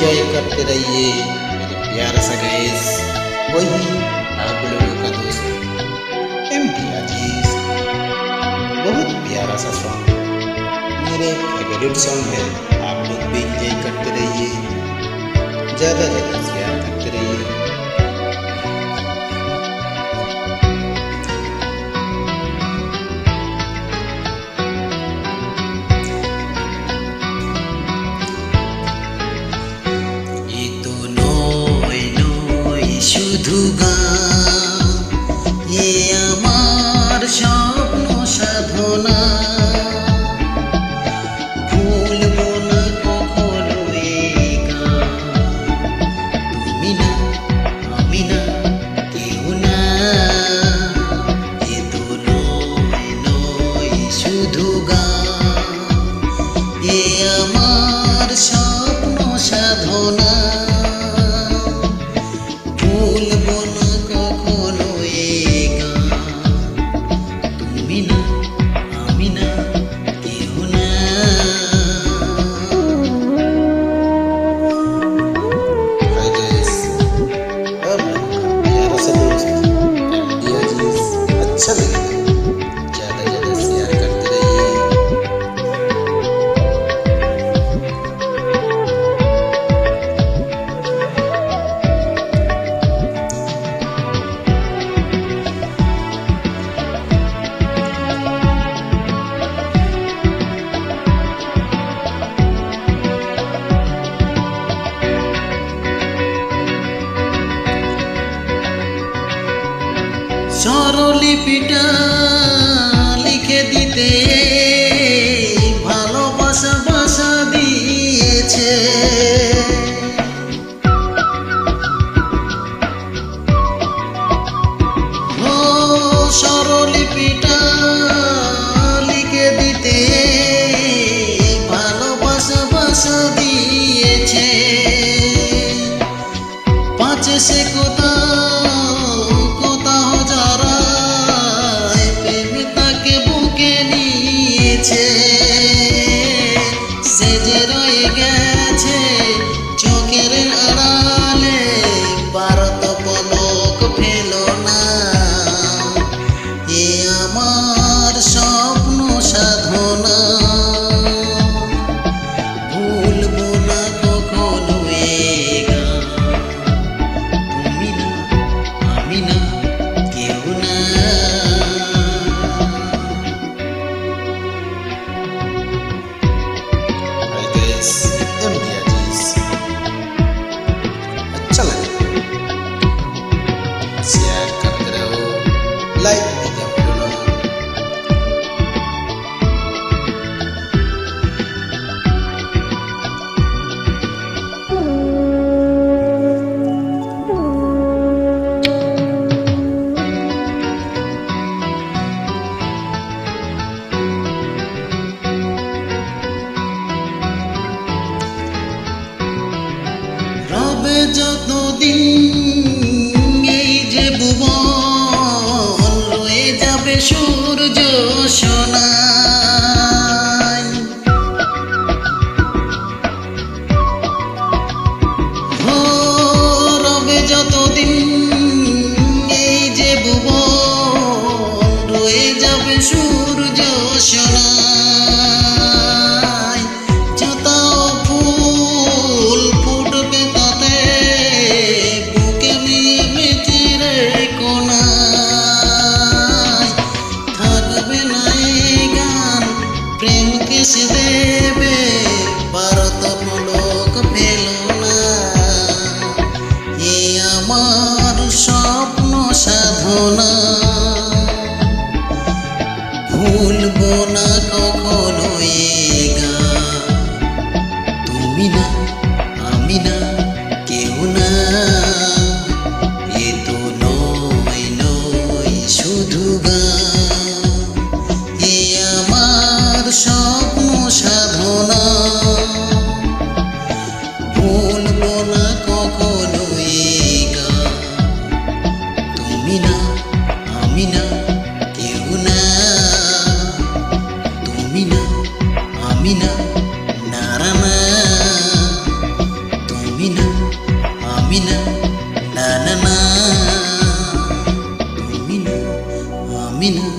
Enjoy करते रहिए मेरे प्यारा सा गाइस। वही आप लोगों का दोस्त एमडी अजीज। बहुत प्यारा सा सॉन्ग, मेरे फेवरेट सॉन्ग है। आप लोग भी एंजॉय करते रहिए, ज़्यादा ज़्यादा शेयर करते रहिए। শুধু গান, এ আমার স্বপ্ন সাধনা, ভুলব না কখনো এই গান। তুমি না আমি না কেউ না, এ তো নয় শুধু গান, এ আমার স্বপ্ন সাধনা। अच्छा लगेगा, ज़्यादा ज़्यादा शेयर करते रहिए। স্বরলিপিটা লিখে দিতে ভালোবাসা বাসা দিয়েছে, ও স্বরলিপিটা লিখে দিতে ভালোবাসা বাসা দিয়েছে। পাঁচে সে কোথাও সে যে রয়ে গেছে চোখের আড়ালে, ভারত পলক ফেল না, এ আমার স্বপ্ন সাধনা। ভুলব না কখনো এ গান, তুমি না আমি না কেউ না। एमडी अजीज अच्छा लगे, शेयर करते रहो, लाइक भी कर दो। রবে যতদিন এই যে ভুবন, রয়ে যাবে সূর্য সোনায়, ও রবে যতদিন এই যে ভুবন, রয়ে যাবে সূর্য সোনায়। যত ফুল ফুটবে তাতে বুকে নিয়ে মেচিরে কোনায়, থাকবে না এই গান প্রেমকে সে দেবে, ভারত পলক ফেল না, এ আমার স্বপ্ন সাধনা। ভুলব না কখনো এই গান, তুমি না আমি না কেউ না, এ তো নয় শুধু গান, এ আমার স্বপ্ন সাধনা। ভুলব না কখনো এই গান, তুমি না আমি না কেউ না, তুমি না আমি না, না না তুমি আমি না